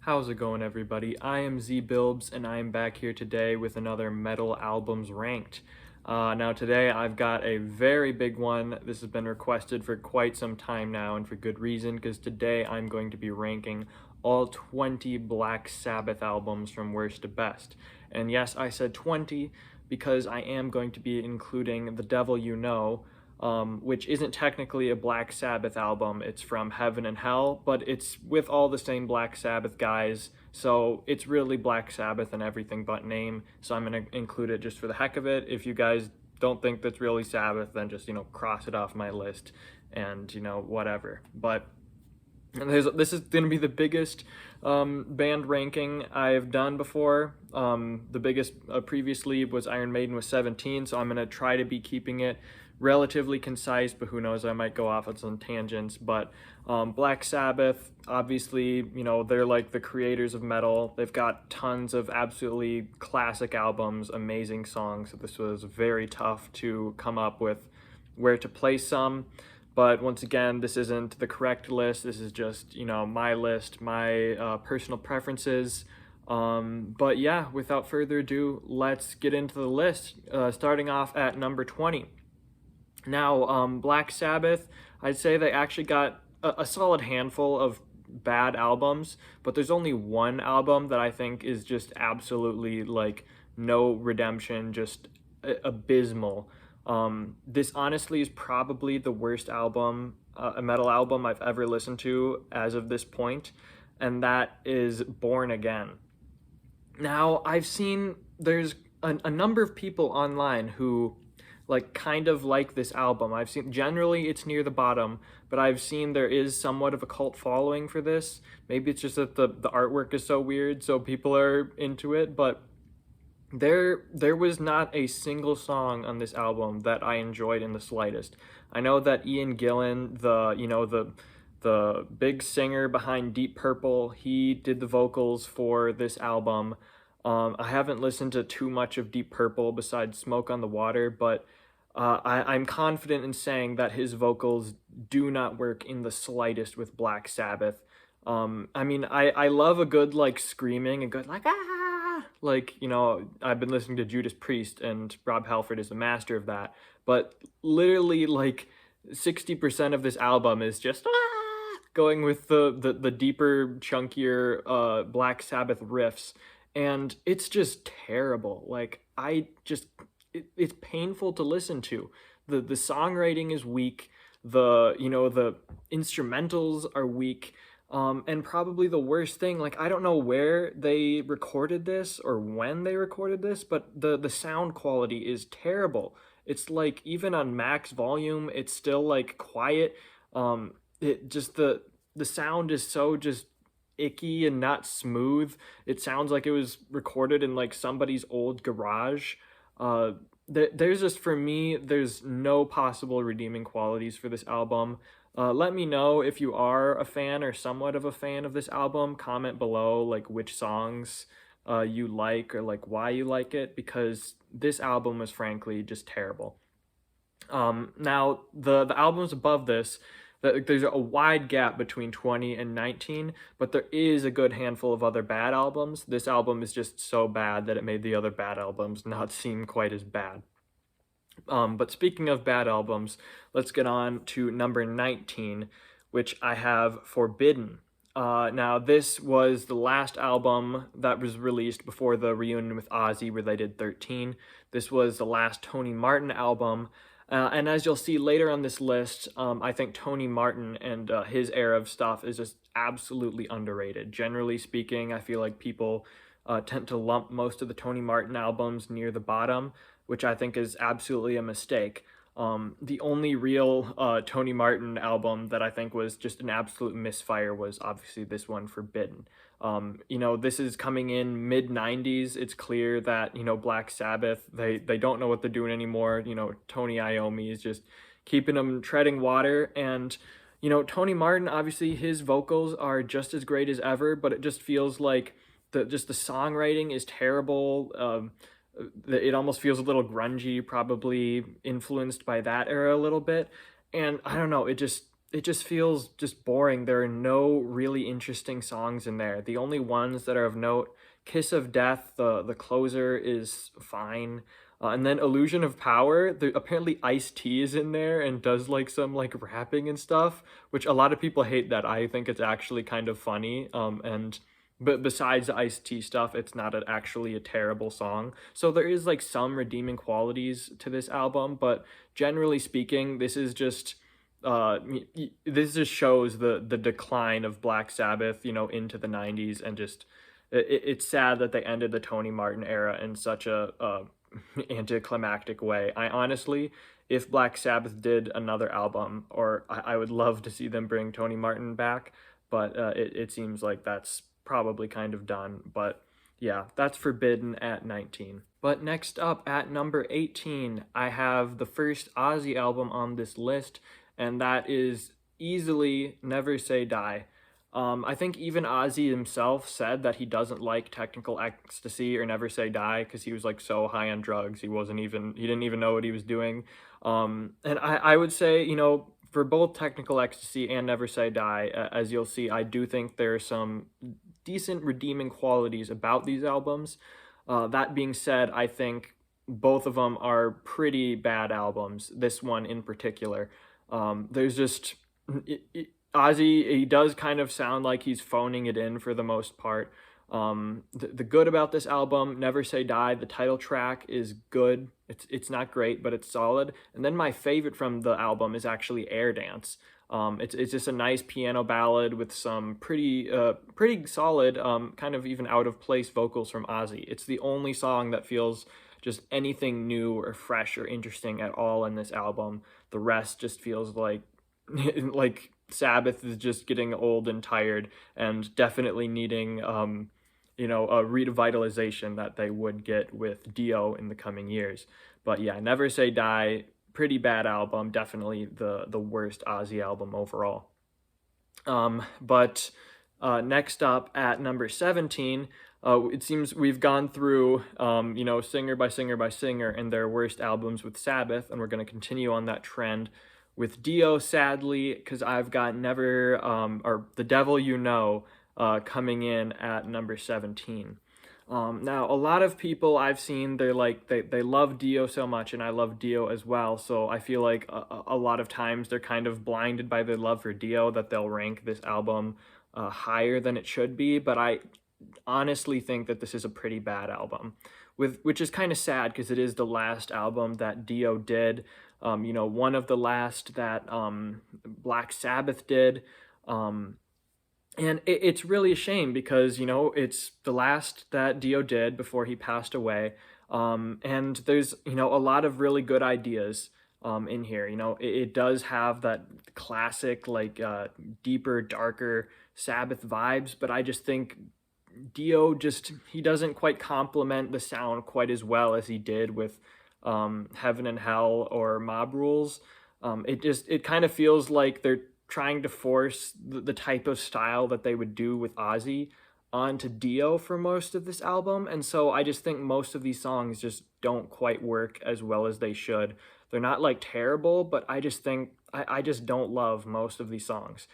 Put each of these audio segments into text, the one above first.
How's it going, everybody? I am ZBilbs, and I am back here today with another Metal Albums Ranked. Now today I've got a very big one. This has been requested for quite some time now, and for good reason, because today I'm going to be ranking all 20 Black Sabbath albums from worst to best. And yes, I said 20 because I am going to be including The Devil You Know, which isn't technically a Black Sabbath album. It's from Heaven and Hell, but it's with all the same Black Sabbath guys, so it's really Black Sabbath and everything but name, so I'm going to include it just for the heck of it. If you guys don't think that's really Sabbath, then just, cross it off my list and, whatever. But this is going to be the biggest band ranking I've done before. The biggest previously was Iron Maiden with 17, so I'm going to try to be keeping it relatively concise, but who knows, I might go off on some tangents. But Black Sabbath, obviously, they're like the creators of metal. They've got tons of absolutely classic albums, amazing songs, so this was very tough to come up with where to place some. But once again, this isn't the correct list. This is just, my list, my personal preferences. But yeah, without further ado, let's get into the list, starting off at number 20. Now, Black Sabbath, I'd say they actually got a solid handful of bad albums, but there's only one album that I think is just absolutely, like, no redemption, just abysmal. This honestly is probably the worst album, a metal album I've ever listened to as of this point, and that is Born Again. Now, I've seen there's a number of people online who kind of like this album. I've seen generally it's near the bottom, but I've seen there is somewhat of a cult following for this. Maybe it's just that the artwork is so weird, so people are into it, but there was not a single song on this album that I enjoyed in the slightest. I know that Ian Gillan, the big singer behind Deep Purple, he did the vocals for this album. I haven't listened to too much of Deep Purple besides Smoke on the Water, but I'm confident in saying that his vocals do not work in the slightest with Black Sabbath. I mean, I love a good, screaming, a good, I've been listening to Judas Priest, and Rob Halford is the master of that, but literally, 60% of this album is just, going with the deeper, chunkier, Black Sabbath riffs, and it's just terrible. It's painful to listen to. The songwriting is weak. The instrumentals are weak. And probably the worst thing, I don't know where they recorded this or when they recorded this, but the sound quality is terrible. It's even on max volume, it's still quiet. It just the sound is so just icky and not smooth. It sounds like it was recorded in somebody's old garage. There's just, for me, there's no possible redeeming qualities for this album. Let me know if you are a fan or somewhat of a fan of this album. Comment below which songs you like, or why you like it, because this album is frankly just terrible. Now the albums above this, there's a wide gap between 20 and 19, but there is a good handful of other bad albums. This album is just so bad that it made the other bad albums not seem quite as bad. But speaking of bad albums, let's get on to number 19, which I have Forbidden. Now, this was the last album that was released before the reunion with Ozzy, where they did 13. This was the last Tony Martin album. And as you'll see later on this list, I think Tony Martin and his era of stuff is just absolutely underrated. Generally speaking, I feel like people tend to lump most of the Tony Martin albums near the bottom, which I think is absolutely a mistake. The only real Tony Martin album that I think was just an absolute misfire was obviously this one, Forbidden. This is coming in mid-90s. It's clear that, Black Sabbath, they don't know what they're doing anymore. Tony Iommi is just keeping them treading water. And, Tony Martin, obviously his vocals are just as great as ever, but it just feels like the songwriting is terrible. It almost feels a little grungy, probably influenced by that era a little bit. And I don't know, it just, it just feels just boring. There are no really interesting songs in there. The only ones that are of note, Kiss of Death, the closer is fine. And then Illusion of Power, apparently Ice-T is in there and does like some like rapping and stuff, which a lot of people hate that. I think it's actually kind of funny. But besides the Ice-T stuff, it's not actually a terrible song. So there is like some redeeming qualities to this album, but generally speaking, this just shows the decline of Black Sabbath, into the 90s, and just it's sad that they ended the Tony Martin era in such a anticlimactic way. I honestly, if Black Sabbath did another album, or I would love to see them bring Tony Martin back, but it seems like that's probably kind of done. But yeah, that's Forbidden at 19. But next up at number 18, I have the first Ozzy album on this list, and that is easily Never Say Die. I think even Ozzy himself said that he doesn't like Technical Ecstasy or Never Say Die because he was like so high on drugs, he didn't even know what he was doing. And I would say, for both Technical Ecstasy and Never Say Die, as you'll see, I do think there are some decent redeeming qualities about these albums. That being said, I think both of them are pretty bad albums, this one in particular. There's just Ozzy, he does kind of sound like he's phoning it in for the most part. The good about this album, Never Say Die, the title track is good. It's not great, but it's solid. And then my favorite from the album is actually Air Dance. It's just a nice piano ballad with some pretty solid, kind of even out of place vocals from Ozzy. It's the only song that feels just anything new or fresh or interesting at all in this album. The rest just feels like like Sabbath is just getting old and tired and definitely needing a revitalization that they would get with Dio in the coming years. But yeah, Never Say Die, pretty bad album, definitely the worst Ozzy album overall. But next up at number 17, it seems we've gone through, singer by singer by singer and their worst albums with Sabbath, and we're going to continue on that trend with Dio, sadly, because I've got or The Devil You Know coming in at number 17. Now, a lot of people I've seen, they love Dio so much, and I love Dio as well, so I feel like a lot of times they're kind of blinded by their love for Dio that they'll rank this album higher than it should be, but I honestly think that this is a pretty bad album, which is kind of sad because it is the last album that Dio did, one of the last that Black Sabbath did. And it's really a shame because, it's the last that Dio did before he passed away. And there's, a lot of really good ideas in here. It does have that classic, like, deeper, darker Sabbath vibes, but I just think Dio he doesn't quite complement the sound quite as well as he did with Heaven and Hell or Mob Rules. It kind of feels like they're trying to force the type of style that they would do with Ozzy onto Dio for most of this album. And so I just think most of these songs just don't quite work as well as they should. They're not like terrible, but I just think I just don't love most of these songs.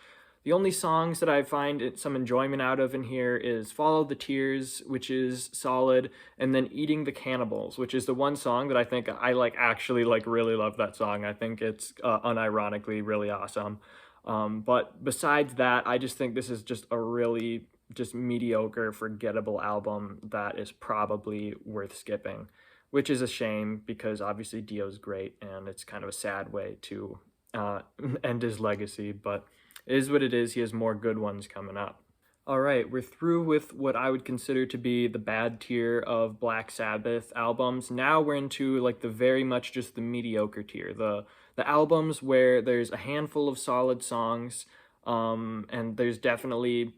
The only songs that I find some enjoyment out of in here is Follow the Tears, which is solid, and then Eating the Cannibals, which is the one song that I think I actually really love that song. I think it's unironically really awesome. But besides that, I just think this is just a really just mediocre, forgettable album that is probably worth skipping, which is a shame because obviously Dio's great and it's kind of a sad way to end his legacy, but it is what it is. He has more good ones coming up. All right, we're through with what I would consider to be the bad tier of Black Sabbath albums. Now we're into like the very much just the mediocre tier, the albums where there's a handful of solid songs, and there's definitely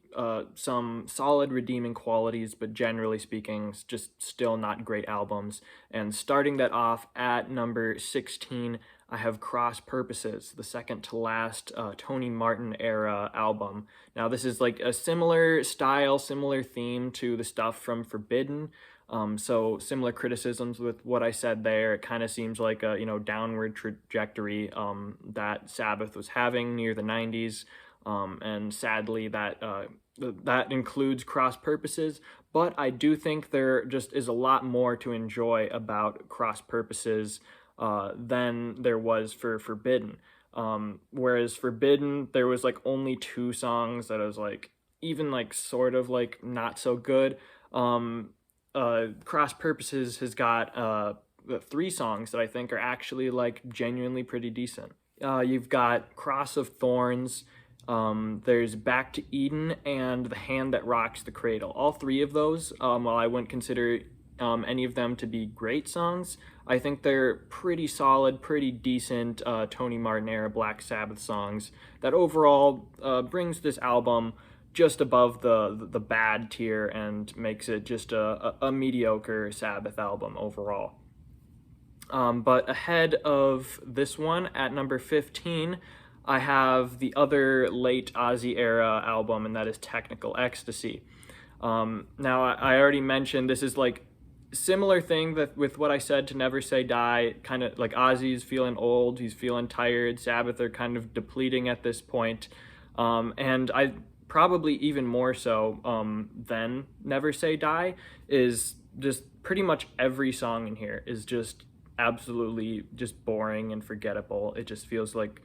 some solid redeeming qualities, but generally speaking, it's just still not great albums. And starting that off at number 16, I have Cross Purposes, the second to last Tony Martin era album. Now this is like a similar style, similar theme to the stuff from Forbidden. So similar criticisms with what I said there. It kind of seems like a downward trajectory that Sabbath was having near the 90s, and sadly that includes cross purposes. But I do think there just is a lot more to enjoy about cross purposes than there was for Forbidden. Whereas Forbidden, there was like only 2 songs that I was like even like sort of like not so good. Cross Purposes has got 3 songs that I think are actually like genuinely pretty decent. You've got Cross of Thorns, there's Back to Eden, and The Hand That Rocks the Cradle. All 3 of those, while I wouldn't consider any of them to be great songs, I think they're pretty solid, pretty decent Tony Martin era Black Sabbath songs that overall brings this album just above the bad tier and makes it just a mediocre Sabbath album overall. But ahead of this one at number 15, I have the other late Ozzy era album, and that is Technical Ecstasy. Now, I already mentioned this is like similar thing that with what I said to Never Say Die, kind of like Ozzy's feeling old, he's feeling tired, Sabbath are kind of depleting at this point. And I probably even more so than Never Say Die is just pretty much every song in here is just absolutely just boring and forgettable. It just feels like,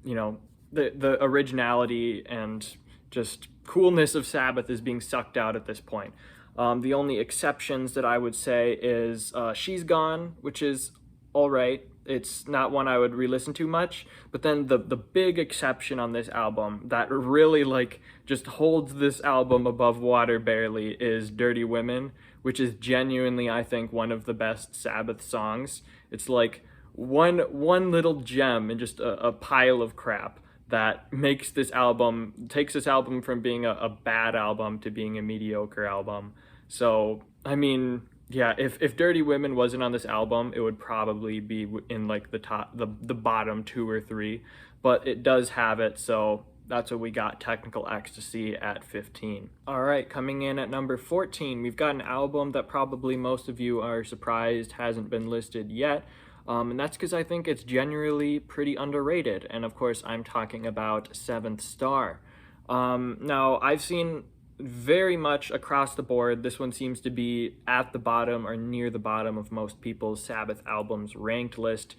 the originality and just coolness of Sabbath is being sucked out at this point. The only exceptions that I would say is She's Gone, which is all right. It's not one I would re-listen to much, but then the big exception on this album that really like just holds this album above water barely is Dirty Women, which is genuinely, I think, one of the best Sabbath songs. It's like one little gem in just a pile of crap that takes this album from being a bad album to being a mediocre album. So, I mean, yeah, if Dirty Women wasn't on this album, it would probably be in like the bottom 2 or 3, but it does have it, so that's what we got, Technical Ecstasy at 15. All right, coming in at number 14, we've got an album that probably most of you are surprised hasn't been listed yet, and that's because I think it's generally pretty underrated, and of course I'm talking about Seventh Star. Now, I've seen very much across the board, this one seems to be at the bottom or near the bottom of most people's Sabbath albums ranked list,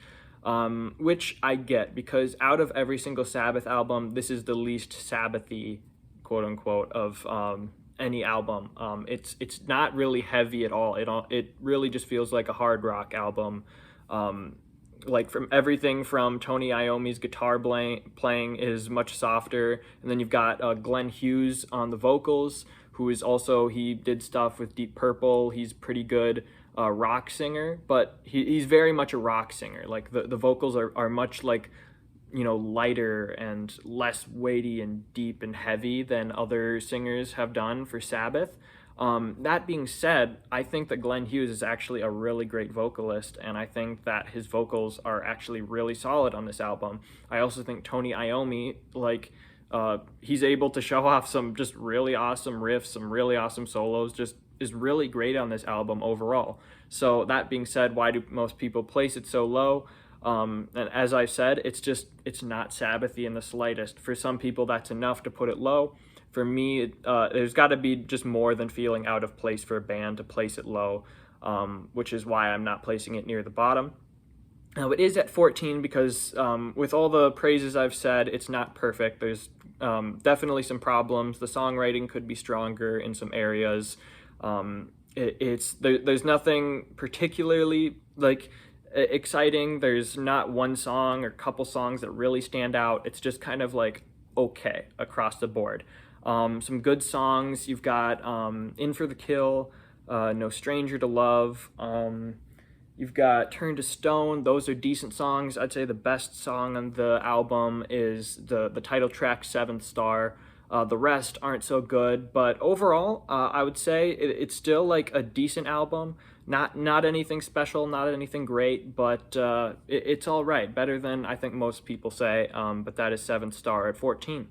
which I get, because out of every single Sabbath album, this is the least Sabbathy, quote unquote, of any album. It's not really heavy at all. It really just feels like a hard rock album. Like from everything from Tony Iommi's guitar playing is much softer, and then you've got Glenn Hughes on the vocals, who is also, he did stuff with Deep Purple. He's pretty good rock singer, but he's very much a rock singer. Like the vocals are much like, lighter and less weighty and deep and heavy than other singers have done for Sabbath. That being said, I think that Glenn Hughes is actually a really great vocalist, and I think that his vocals are actually really solid on this album. I also think Tony Iommi, he's able to show off some just really awesome riffs, some really awesome solos, just is really great on this album overall. So that being said, why do most people place it so low? And as I said, it's not Sabbathy in the slightest. For some people, that's enough to put it low. For me, there's got to be just more than feeling out of place for a band to place it low, which is why I'm not placing it near the bottom. Now, it is at 14 because with all the praises I've said, it's not perfect. There's definitely some problems. The songwriting could be stronger in some areas. There's nothing particularly exciting. There's not one song or couple songs that really stand out. It's just kind of like okay across the board. Some good songs. You've got In for the Kill, No Stranger to Love. You've got Turn to Stone. Those are decent songs. I'd say the best song on the album is the title track, Seventh Star. The rest aren't so good, but overall, I would say it's still like a decent album. Not anything special, not anything great, but it's all right. Better than I think most people say, but that is Seventh Star at 14.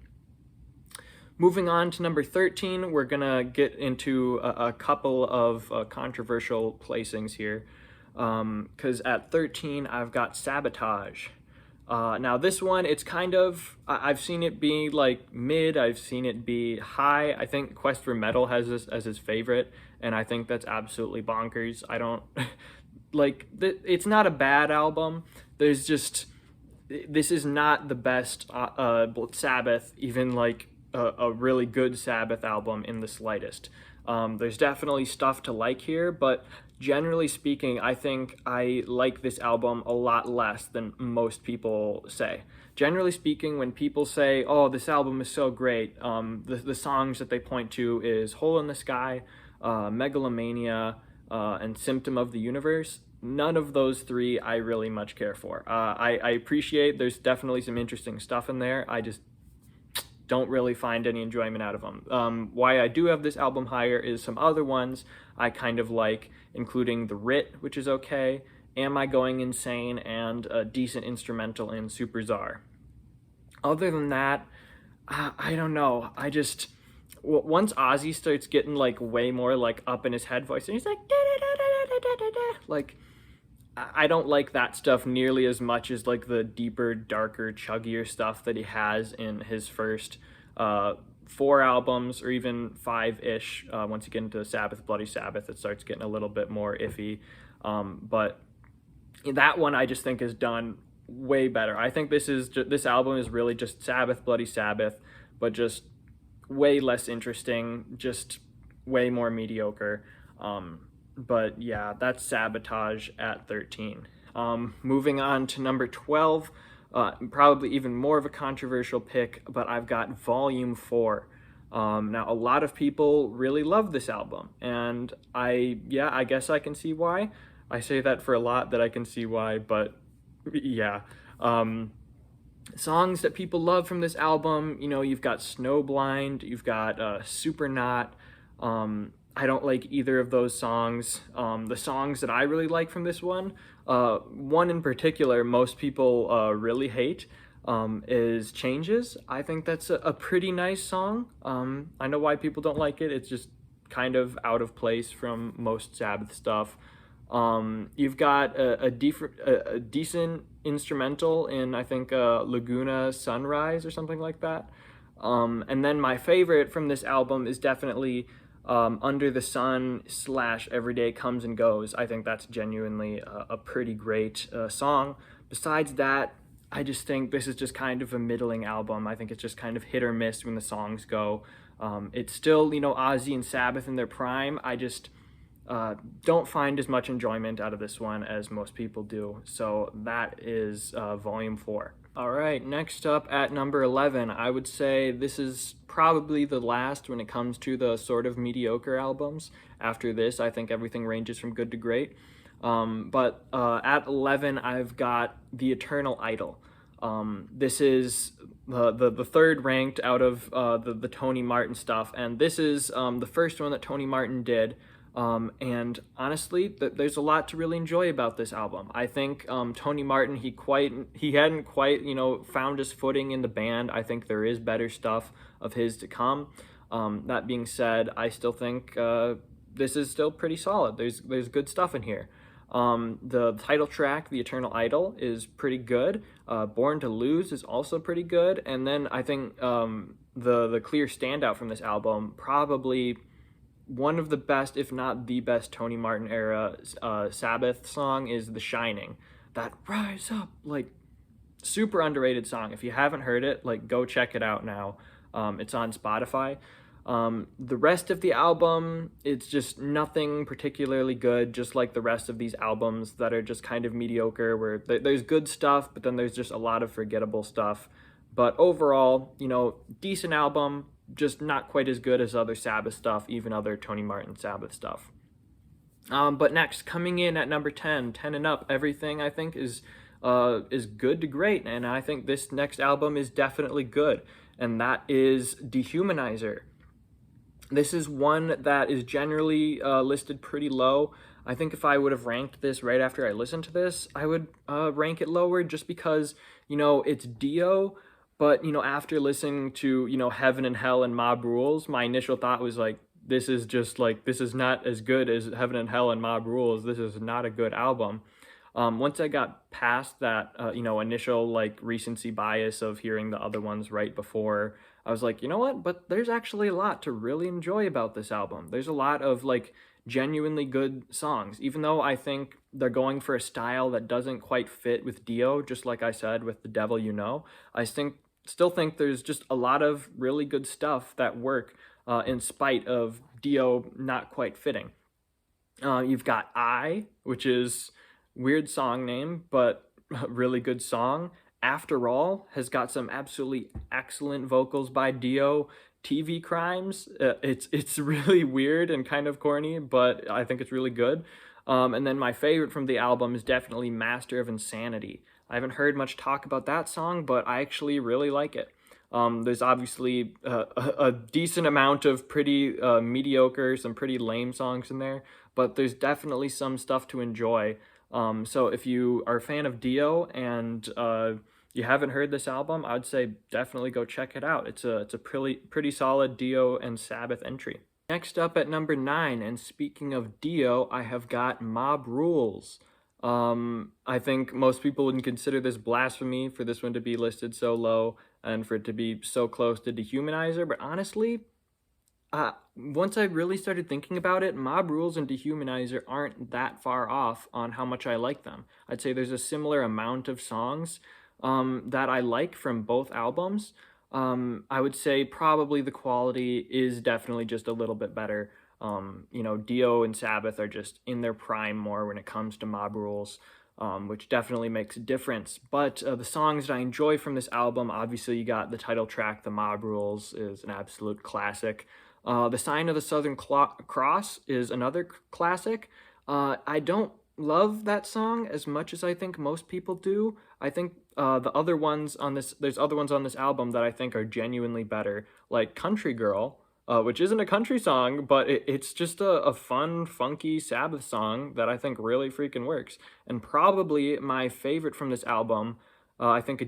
Moving on to number 13, we're gonna get into a couple of controversial placings here. Because at 13, I've got Sabotage. Now this one, it's kind of, I've seen it be like mid, I've seen it be high. I think Quest for Metal has this as his favorite, and I think that's absolutely bonkers. I don't, like, it's not a bad album. There's just, this is not the best Sabbath, even like a really good Sabbath album in the slightest. There's definitely stuff to like here, but generally speaking, I think I like this album a lot less than most people say. Generally speaking, when people say, oh, this album is so great, the songs that they point to is Hole in the Sky, Megalomania, and Symptom of the Universe. None of those three I really much care for. I appreciate there's definitely some interesting stuff in there. I just don't really find any enjoyment out of them. Why I do have this album higher is some other ones I kind of like, including The Writ, which is okay, Am I Going Insane, and a decent instrumental in Super Czar. Other than that, I don't know. I just, once Ozzy starts getting like way more like up in his head voice, and he's like, like, I don't like that stuff nearly as much as like the deeper, darker, chuggier stuff that he has in his first 4 albums, or even 5-ish. Once you get into Sabbath, Bloody Sabbath, it starts getting a little bit more iffy. But that one I just think is done way better. I think this album is really just Sabbath, Bloody Sabbath, but just way less interesting, just way more mediocre. But yeah, that's Sabotage at 13. Moving on to number 12, probably even more of a controversial pick, but I've got Volume 4. Now, a lot of people really love this album, and I guess I can see why. I say that for a lot, that I can see why, but yeah. Songs that people love from this album, you know, you've got Snowblind, you've got Supernaut. I don't like either of those songs. The songs that I really like from this one in particular, most people really hate, is Changes. I think that's a pretty nice song. I know why people don't like it. It's just kind of out of place from most Sabbath stuff. You've got a decent instrumental in, I think, Laguna Sunrise or something like that. And then my favorite from this album is definitely Under the Sun / Everyday Comes and Goes. I think that's genuinely a pretty great song. Besides that, I just think this is just kind of a middling album. I think it's just kind of hit or miss when the songs go. It's still, you know, Ozzy and Sabbath in their prime. I just don't find as much enjoyment out of this one as most people do. So that is Volume 4. All right, next up at number 11, I would say this is probably the last when it comes to the sort of mediocre albums. After this, I think everything ranges from good to great. But at 11, I've got The Eternal Idol. This is the third ranked out of the Tony Martin stuff, and this is the first one that Tony Martin did. And honestly, there's a lot to really enjoy about this album. I think Tony Martin, he hadn't quite, you know, found his footing in the band. I think there is better stuff of his to come. That being said, I still think this is still pretty solid. There's good stuff in here. The title track, The Eternal Idol, is pretty good. Born to Lose is also pretty good. And then I think the clear standout from this album, probably one of the best, if not the best, Tony Martin era Sabbath song is The Shining. That Rise Up, like, super underrated song. If you haven't heard it, like, go check it out now. It's on Spotify. The rest of the album, it's just nothing particularly good, just like the rest of these albums that are just kind of mediocre, where there's good stuff, but then there's just a lot of forgettable stuff. But overall, you know, decent album, just not quite as good as other Sabbath stuff, even other Tony Martin Sabbath stuff. But next, coming in at number 10 and up, everything I think is good to great, and I think this next album is definitely good, and that is Dehumanizer. This is one that is generally listed pretty low. I think if I would have ranked this right after I listened to this, I would rank it lower, just because, you know, it's Dio, But, after listening to, Heaven and Hell and Mob Rules, my initial thought was like, this is not as good as Heaven and Hell and Mob Rules. This is not a good album. Once I got past that, initial like recency bias of hearing the other ones right before, I was like, you know what? But there's actually a lot to really enjoy about this album. There's a lot of like genuinely good songs, even though I think they're going for a style that doesn't quite fit with Dio, just like I said with The Devil You Know. I still think there's just a lot of really good stuff that work in spite of Dio not quite fitting. You've got which is weird song name, but a really good song. After All has got some absolutely excellent vocals by Dio. TV Crimes, it's really weird and kind of corny, but I think it's really good. And then my favorite from the album is definitely Master of Insanity. I haven't heard much talk about that song, but I actually really like it. There's obviously a decent amount of pretty mediocre, some pretty lame songs in there, but there's definitely some stuff to enjoy. So if you are a fan of Dio and you haven't heard this album, I'd say definitely go check it out. It's a pretty solid Dio and Sabbath entry. Next up at number 9, and speaking of Dio, I have got Mob Rules. I think most people wouldn't consider this blasphemy for this one to be listed so low and for it to be so close to Dehumanizer, but honestly, once I really started thinking about it, Mob Rules and Dehumanizer aren't that far off on how much I like them. I'd say there's a similar amount of songs that I like from both albums. I would say probably the quality is definitely just a little bit better. Dio and Sabbath are just in their prime more when it comes to Mob Rules, which definitely makes a difference. But the songs that I enjoy from this album, obviously you got the title track, The Mob Rules, is an absolute classic. The Sign of the Southern Cross is another classic. I don't love that song as much as I think most people do. I think there's other ones on this album that I think are genuinely better, like Country Girl, which isn't a country song, but it's just a fun, funky Sabbath song that I think really freaking works. And probably my favorite from this album, I think a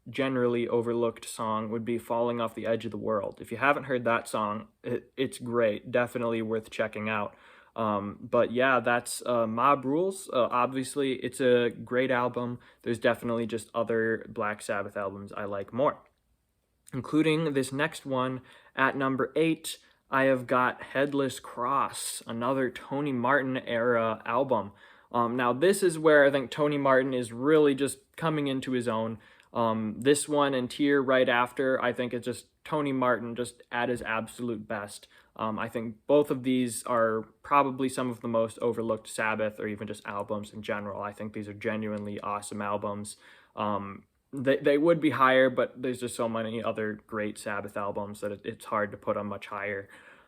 generally overlooked song would be Falling Off the Edge of the World. If you haven't heard that song, it's great. Definitely worth checking out. But yeah, that's Mob Rules. Obviously, it's a great album. There's definitely just other Black Sabbath albums I like more, including this next one at number 8. I have got Headless Cross, another Tony Martin era album. Now, this is where I think Tony Martin is really just coming into his own. This one and Tear right after, I think it's just Tony Martin just at his absolute best. I think both of these are probably some of the most overlooked Sabbath or even just albums in general. I think these are genuinely awesome albums. They would be higher, but there's just so many other great Sabbath albums that it's hard to put them much higher.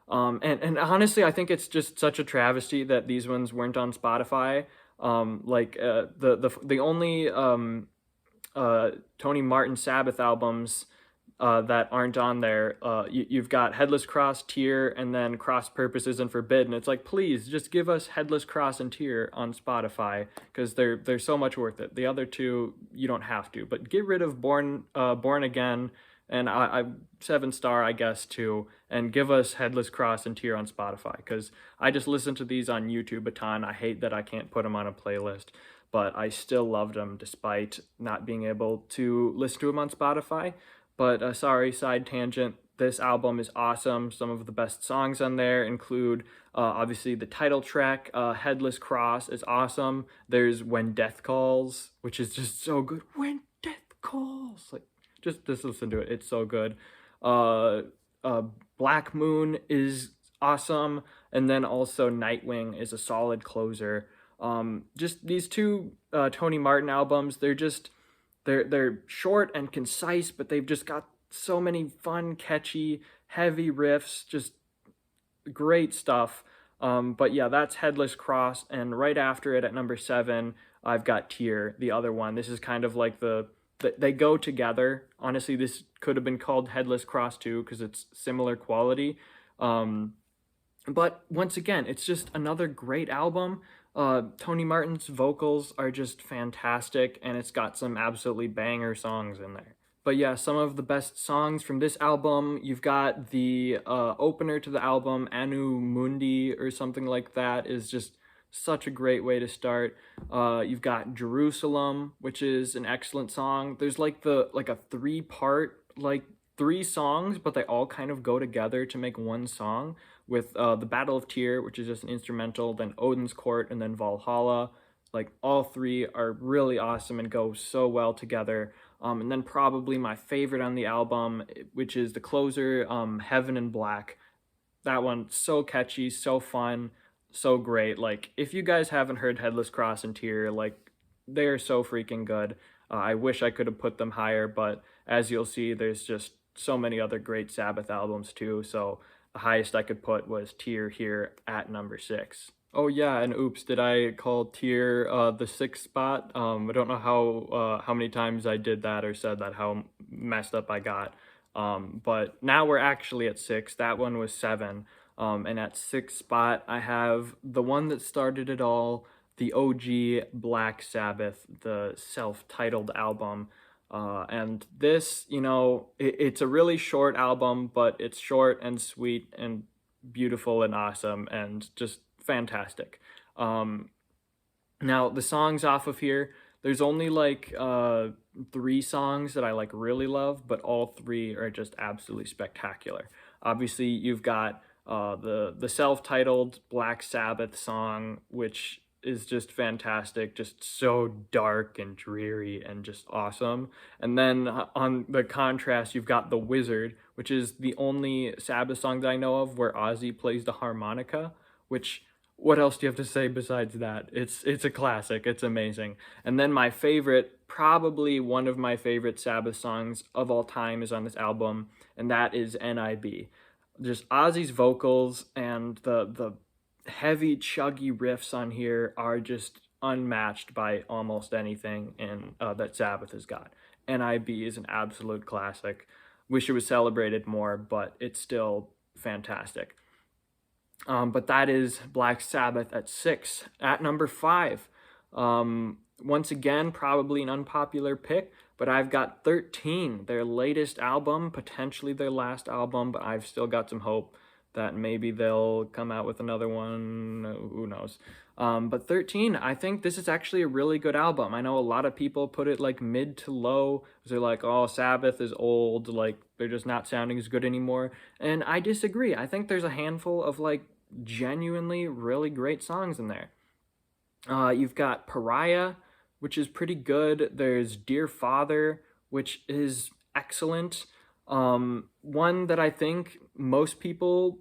And honestly, I think it's just such a travesty that these ones weren't on Spotify. The only Tony Martin Sabbath albums that aren't on there, you've got Headless Cross, Tear, and then Cross Purposes and Forbidden. It's like, please just give us Headless Cross and Tear on Spotify because they're so much worth it. The other two you don't have to, but get rid of Born Again and I 7-star, I guess, too, and give us Headless Cross and Tear on Spotify because I just listen to these on YouTube a ton. I hate that I can't put them on a playlist, but I still loved them despite not being able to listen to them on Spotify. But sorry, side tangent, this album is awesome. Some of the best songs on there include, obviously, the title track, Headless Cross is awesome. There's When Death Calls, which is just so good. When Death Calls! Like, just listen to it. It's so good. Black Moon is awesome. And then also Nightwing is a solid closer. Just these two Tony Martin albums, they're short and concise, but they've just got so many fun, catchy, heavy riffs, just great stuff. But yeah, that's Headless Cross, and right after it at number 7, I've got Tear, the other one. This is kind of like they go together. Honestly, this could have been called Headless Cross too, because it's similar quality. But once again, it's just another great album. Tony Martin's vocals are just fantastic, and it's got some absolutely banger songs in there. But yeah, some of the best songs from this album, you've got the opener to the album, Anu Mundi or something like that, is just such a great way to start. You've got Jerusalem, which is an excellent song. There's like a three-part, like three songs, but they all kind of go together to make one song, with the Battle of Tyr, which is just an instrumental, then Odin's Court, and then Valhalla. Like all three are really awesome and go so well together. And then probably my favorite on the album, which is the closer, Heaven and Black. That one, so catchy, so fun, so great. Like, if you guys haven't heard Headless Cross and Tear, like, they are so freaking good. I wish I could have put them higher, but as you'll see, there's just so many other great Sabbath albums too, so the highest I could put was Tear here at number 6. Oh yeah, and oops, did I call Tear the 6th spot? I don't know how many times I did that or said that, how messed up I got. But now we're actually at 6. That one was 7. And at 6th spot, I have the one that started it all, the OG Black Sabbath, the self-titled album. And this, it's a really short album, but it's short and sweet and beautiful and awesome and just fantastic. Now, the songs off of here, there's only like 3 songs that I like really love, but all 3 are just absolutely spectacular. Obviously, you've got the self-titled Black Sabbath song, which is just fantastic, just so dark and dreary and just awesome. And then on the contrast, you've got The Wizard, which is the only Sabbath song that I know of where Ozzy plays the harmonica, which, what else do you have to say besides that? It's a classic, it's amazing. And then my favorite, probably one of my favorite Sabbath songs of all time is on this album, and that is NIB. Just Ozzy's vocals and the heavy chuggy riffs on here are just unmatched by almost anything in that Sabbath has got. NIB is an absolute classic. Wish it was celebrated more, but it's still fantastic. But that is Black Sabbath at 6. At number 5, once again, probably an unpopular pick, but I've got 13, their latest album, potentially their last album, but I've still got some hope that maybe they'll come out with another one, who knows. But 13, I think this is actually a really good album. I know a lot of people put it like mid to low. They're like, oh, Sabbath is old, like they're just not sounding as good anymore. And I disagree. I think there's a handful of like genuinely really great songs in there. You've got Pariah, which is pretty good. There's Dear Father, which is excellent. One that I think most people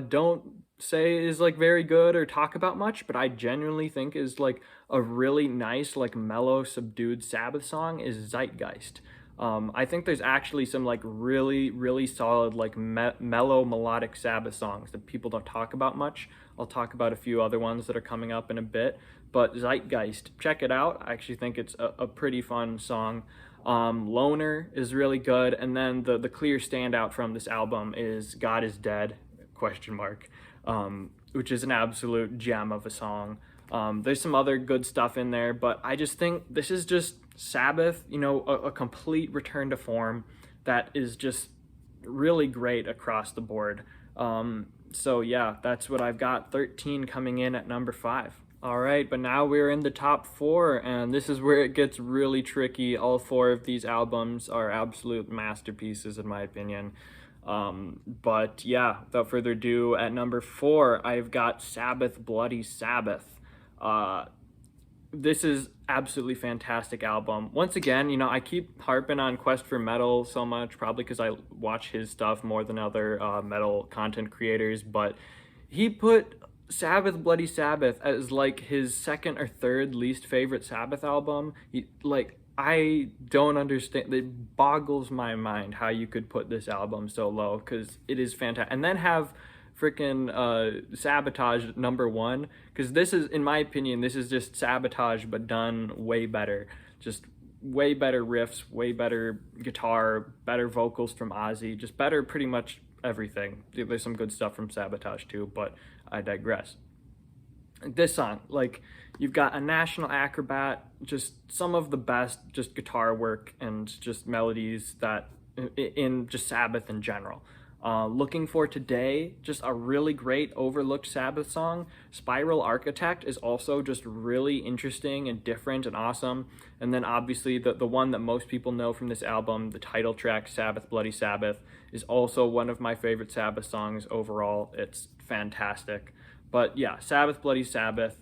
don't say is like very good or talk about much, but I genuinely think is like a really nice, like mellow, subdued Sabbath song is Zeitgeist. I think there's actually some like really, really solid like mellow melodic Sabbath songs that people don't talk about much. I'll talk about a few other ones that are coming up in a bit, but Zeitgeist, check it out. I actually think it's a pretty fun song. Loner is really good, and then the clear standout from this album is God is Dead, ? Which is an absolute gem of a song. There's some other good stuff in there, but I just think this is just Sabbath, a complete return to form that is just really great across the board. So yeah, that's what I've got. 13 coming in at number 5. All right, but now we're in the top 4, and this is where it gets really tricky. All 4 of these albums are absolute masterpieces, in my opinion. But yeah, without further ado, at number 4, I've got Sabbath Bloody Sabbath. This is absolutely fantastic album. Once again, I keep harping on Quest for Metal so much, probably because I watch his stuff more than other metal content creators, but he put Sabbath Bloody Sabbath as like his second or third least favorite Sabbath album. I don't understand. It boggles my mind how you could put this album so low, because it is fantastic. And then have freaking Sabotage number 1, because this is, in my opinion, this is just Sabotage but done way better. Just way better riffs, way better guitar, better vocals from Ozzy, just better pretty much everything. There's some good stuff from Sabotage too, but I digress. This song, like, you've got A National Acrobat, just some of the best just guitar work and just melodies that in just Sabbath in general. Looking for Today, just a really great overlooked Sabbath song. Spiral Architect is also just really interesting and different and awesome. And then obviously the one that most people know from this album, the title track, Sabbath Bloody Sabbath, is also one of my favorite Sabbath songs overall. It's fantastic. But yeah, Sabbath Bloody Sabbath,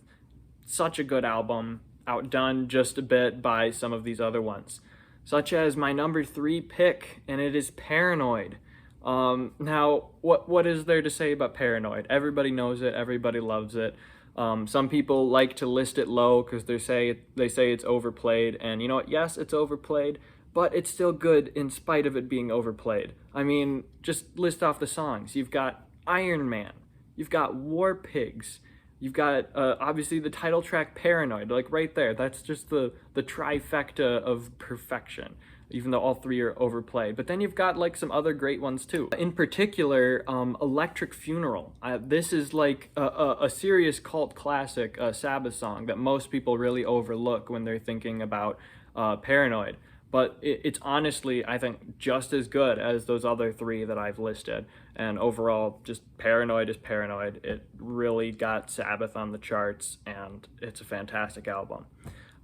such a good album, outdone just a bit by some of these other ones, such as my number 3 pick, and it is Paranoid. Now, what is there to say about Paranoid? Everybody knows it, everybody loves it. Some people like to list it low because they say it's overplayed, and you know what? Yes, it's overplayed, but it's still good in spite of it being overplayed. I mean, just list off the songs. You've got Iron Man, you've got War Pigs, you've got obviously the title track Paranoid, like right there. That's just the trifecta of perfection, even though all 3 are overplayed. But then you've got like some other great ones too. In particular, Electric Funeral. This is like a serious cult classic Sabbath song that most people really overlook when they're thinking about Paranoid. But it's honestly, I think, just as good as those other 3 that I've listed. And overall, just Paranoid is Paranoid. It really got Sabbath on the charts, and it's a fantastic album.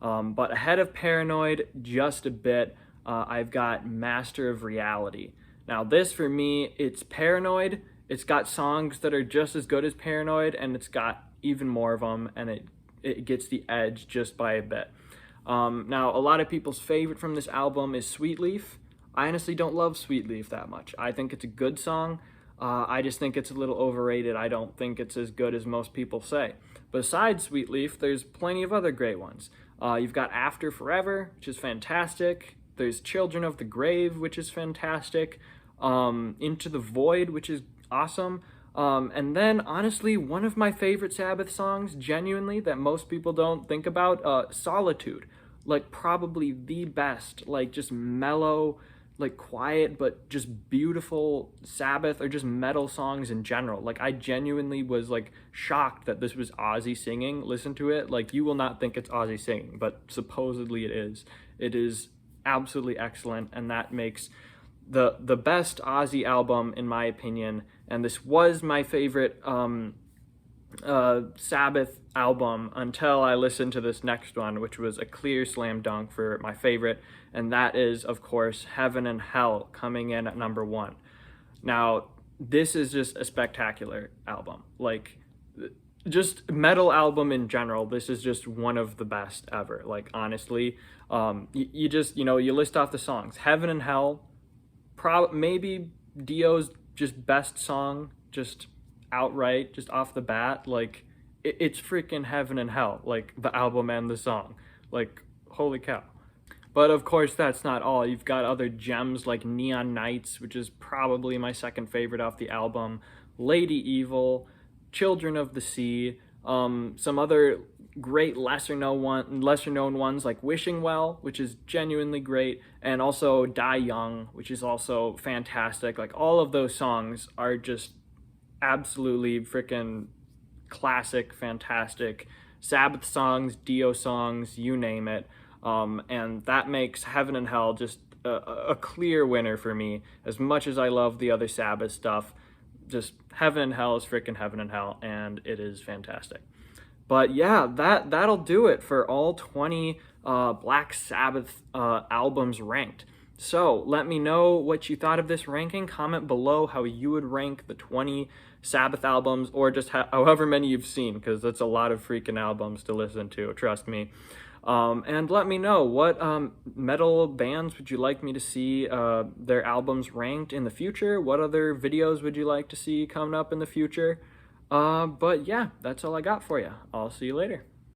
But ahead of Paranoid, just a bit, I've got Master of Reality. Now this, for me, it's Paranoid. It's got songs that are just as good as Paranoid, and it's got even more of them, and it gets the edge just by a bit. Now, a lot of people's favorite from this album is Sweet Leaf. I honestly don't love Sweet Leaf that much. I think it's a good song. I just think it's a little overrated. I don't think it's as good as most people say. Besides Sweet Leaf, there's plenty of other great ones. You've got After Forever, which is fantastic. There's Children of the Grave, which is fantastic. Into the Void, which is awesome. And then, honestly, one of my favorite Sabbath songs, genuinely, that most people don't think about, Solitude. Like, probably the best, like, just mellow, like, quiet, but just beautiful Sabbath or just metal songs in general. Like, I genuinely was, like, shocked that this was Ozzy singing. Listen to it. Like, you will not think it's Ozzy singing, but supposedly it is. It is absolutely excellent, and that makes the best Ozzy album, in my opinion. And this was my favorite Sabbath album until I listened to this next one, which was a clear slam dunk for my favorite, and that is, of course, Heaven and Hell, coming in at number 1. Now, this is just a spectacular album. Like, just metal album in general, this is just one of the best ever. Like, honestly, you just, you list off the songs. Heaven and Hell, maybe Dio's just best song, just outright, just off the bat. Like, it's freaking Heaven and Hell, like the album and the song. Like, holy cow. But of course, that's not all. You've got other gems like Neon Nights, which is probably my second favorite off the album, Lady Evil, Children of the Sea, some other great lesser known ones like Wishing Well, which is genuinely great, and also Die Young, which is also fantastic. Like, all of those songs are just absolutely freaking classic, fantastic Sabbath songs, Dio songs, you name it. And that makes Heaven and Hell just a clear winner for me. As much as I love the other Sabbath stuff, just Heaven and Hell is freaking Heaven and Hell, and it is fantastic. But yeah, that'll do it for all 20 Black Sabbath albums ranked. So let me know what you thought of this ranking. Comment below how you would rank the 20 Sabbath albums, or just however many you've seen, because that's a lot of freaking albums to listen to, trust me. And let me know, what metal bands would you like me to see their albums ranked in the future? What other videos would you like to see coming up in the future? But yeah, that's all I got for you. I'll see you later.